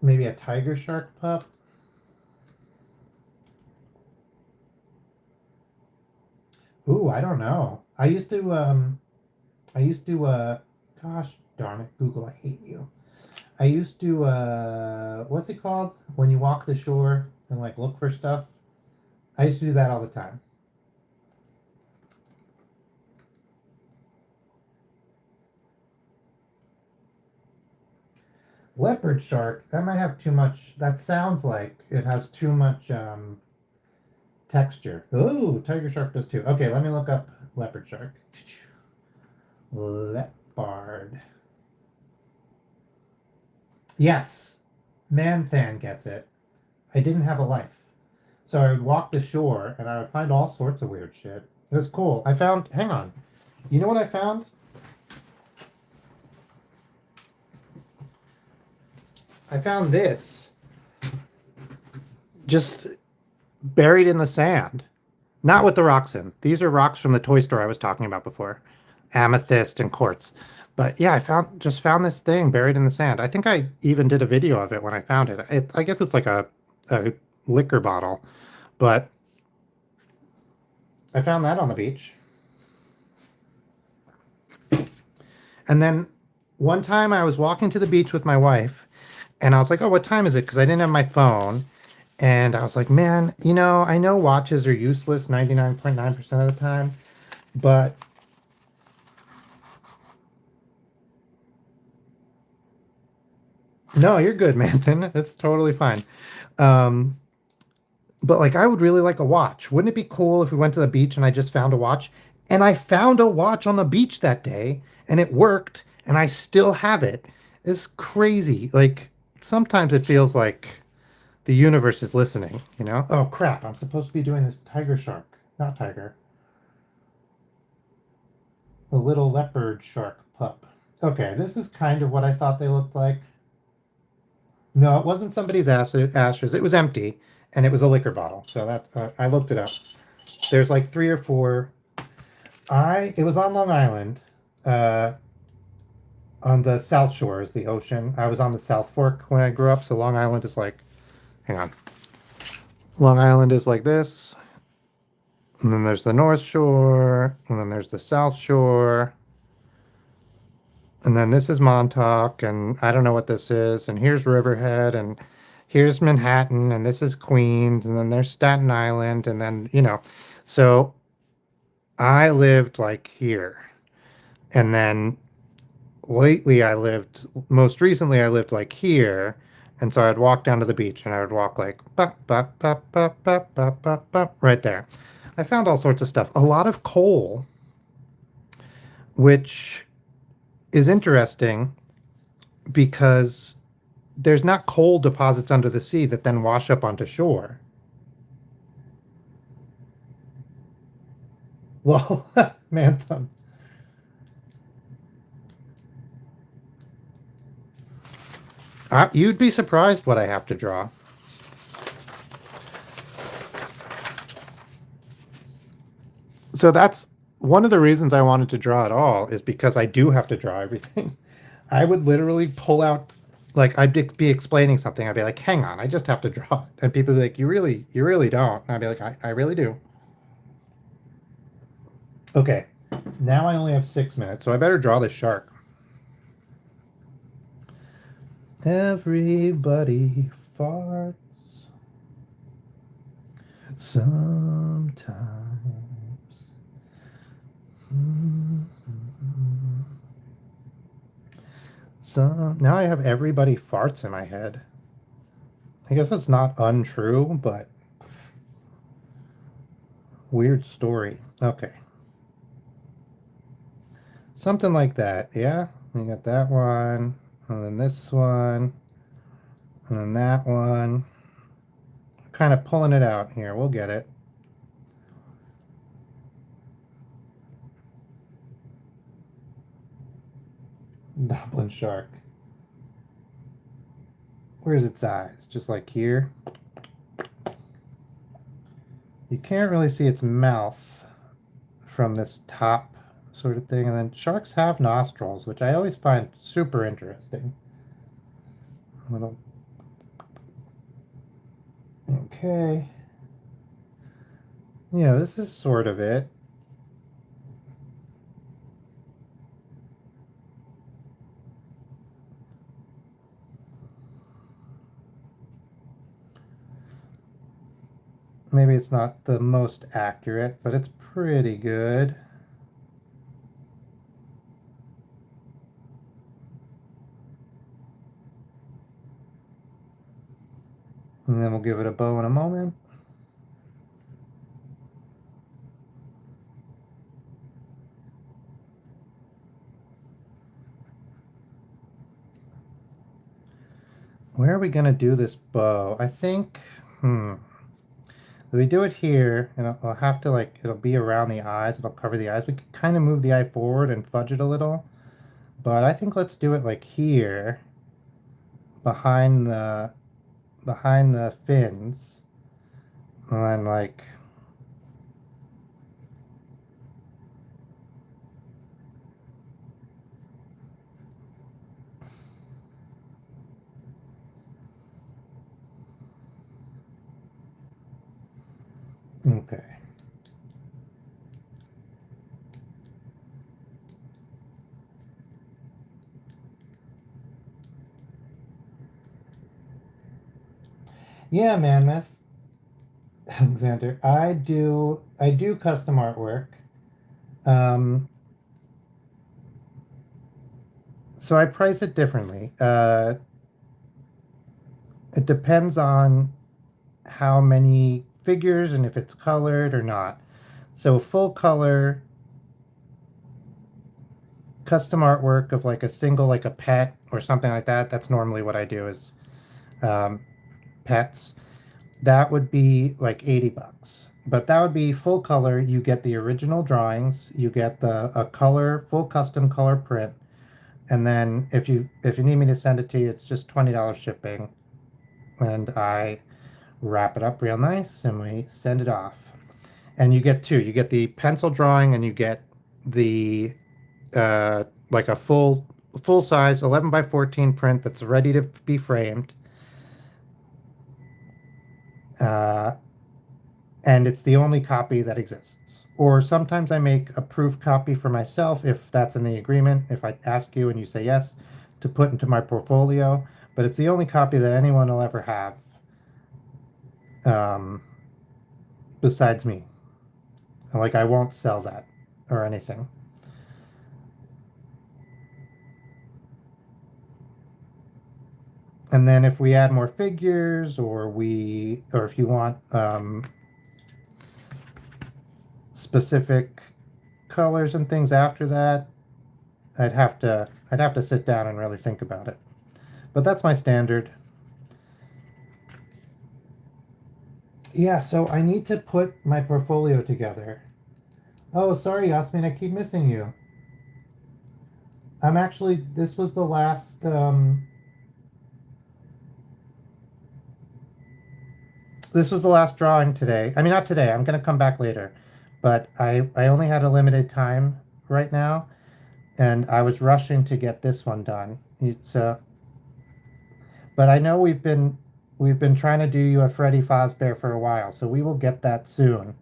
maybe a tiger shark pup. Ooh, I don't know. Gosh darn it, Google, I hate you. I used to what's it called when you walk the shore and like look for stuff? I used to do that all the time. Leopard shark, that might have too much. That sounds like it has too much texture. Ooh, tiger shark does too. Okay, let me look up leopard shark. Leopard. Yes, Manthan gets it. I didn't have a life. So I would walk the shore and I would find all sorts of weird shit. It was cool. I found, hang on. You know what I found? I found this just buried in the sand. Not with the rocks in. These are rocks from the toy store I was talking about before. Amethyst and quartz. But yeah, I found this thing buried in the sand. I think I even did a video of it when I found it. I guess it's like a liquor bottle, but I found that on the beach. And then one time I was walking to the beach with my wife and I was like, oh, what time is it? Because I didn't have my phone. And I was like, man, I know watches are useless 99.9% of the time, but no, you're good, man. It's totally fine. But like, I would really like a watch. Wouldn't it be cool if we went to the beach and I just found a watch? And I found a watch on the beach that day and it worked and I still have it. It's crazy. Like, sometimes it feels like the universe is listening, you know? Oh crap, I'm supposed to be doing this tiger shark. Not tiger. The little leopard shark pup. Okay, this is kind of what I thought they looked like. No, it wasn't somebody's ashes. It was empty, and it was a liquor bottle. So that I looked it up. There's like three or four. It was on Long Island, uh, on the South Shore is the ocean. I was on the South Fork when I grew up, so Long Island is like, hang on, Long Island is like this, and then there's the North Shore, and then there's the South Shore, and then this is Montauk, and I don't know what this is, and here's Riverhead, and here's Manhattan, and this is Queens, and then there's Staten Island, and then, so I lived like here. And then most recently, I lived like here. And so I'd walk down to the beach and I would walk like, bop, bop, bop, bop, bop, bop, bop, bop, right there. I found all sorts of stuff. A lot of coal, which is interesting because there's not coal deposits under the sea that then wash up onto shore. Well, man, you'd be surprised what I have to draw. So that's one of the reasons I wanted to draw at all is because I do have to draw everything. I would literally pull out, like I'd be explaining something. I'd be like, hang on, I just have to draw it. And people would be like, you really don't. And I'd be like, I really do. Okay, now I only have 6 minutes, so I better draw this shark. Everybody farts sometimes. So now I have everybody farts in my head. I guess it's not untrue, but weird story. Okay. Something like that, yeah? You got that one, and then this one, and then that one. Kind of pulling it out here. We'll get it. Goblin shark. Where's its eyes? Just like here. You can't really see its mouth from this top sort of thing. And then sharks have nostrils, which I always find super interesting. Little. Okay. Yeah, this is sort of it. Maybe it's not the most accurate, but it's pretty good. And then we'll give it a bow in a moment. Where are we going to do this bow? I think, if we do it here, and I'll have to like, it'll be around the eyes, it'll cover the eyes. We could kind of move the eye forward and fudge it a little. But I think let's do it like here, behind the fins. And then like, okay. Yeah, man, Myth. Alexander, I do custom artwork. Um, so I price it differently. It depends on how many figures and if it's colored or not. So full color custom artwork of like a single, like a pet or something like that. That's normally what I do is um, pets. That would be like $80. But that would be full color. You get the original drawings, you get a color, full custom color print, and then if you need me to send it to you, it's just $20 shipping, and I wrap it up real nice and we send it off. And you get two. You get the pencil drawing and you get the like a full size 11 by 14 print that's ready to be framed. And it's the only copy that exists. Or sometimes I make a proof copy for myself if that's in the agreement, if I ask you and you say yes, to put into my portfolio. But it's the only copy that anyone will ever have besides me. Like, I won't sell that or anything. And then if we add more figures or if you want specific colors and things after that, I'd have to sit down and really think about it. But that's my standard. Yeah, so I need to put my portfolio together. Oh, sorry, Yasmin, I keep missing you. I'm actually, this was the last drawing today. I mean, not today. I'm going to come back later. But I only had a limited time right now, and I was rushing to get this one done. But I know we've been trying to do you a Freddy Fazbear for a while, so we will get that soon.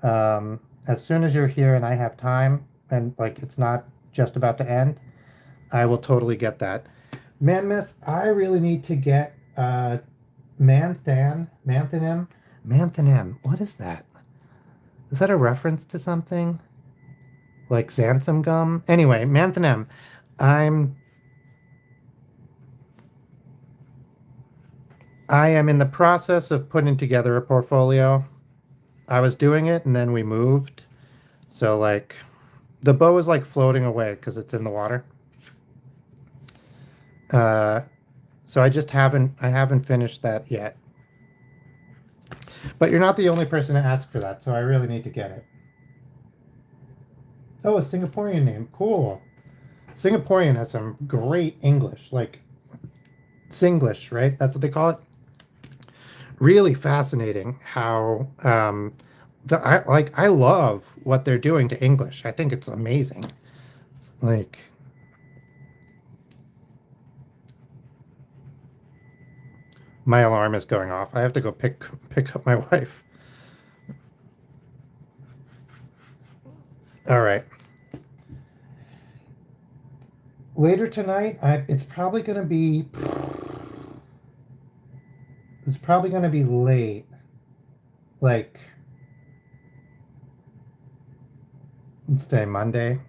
As soon as you're here and I have time, and like it's not just about to end, I will totally get that. Mammoth, I really need to get Manthanem. What is that? Is that a reference to something? Like xanthan gum? Anyway, Manthanem. I am in the process of putting together a portfolio. I was doing it and then we moved. So like the bow is like floating away because it's in the water. So I haven't finished that yet. But you're not the only person to ask for that, so I really need to get it. Oh, a Singaporean name. Cool. Singaporean has some great English, like Singlish, right? That's what they call it. Really fascinating how I love what they're doing to English. I think it's amazing. Like my alarm is going off. I have to go pick up my wife. All right. Later tonight, it's probably going to be late. Like let's say Monday.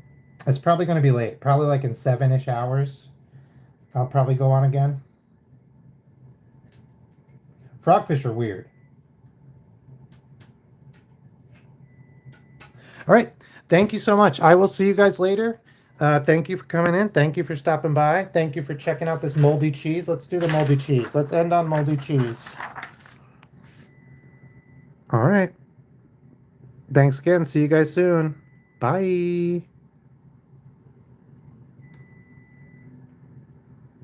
It's probably going to be late. Probably like in 7-ish hours. I'll probably go on again. Frogfish are weird. All right. Thank you so much. I will see you guys later. Thank you for coming in. Thank you for stopping by. Thank you for checking out this moldy cheese. Let's do the moldy cheese. Let's end on moldy cheese. All right. Thanks again. See you guys soon. Bye.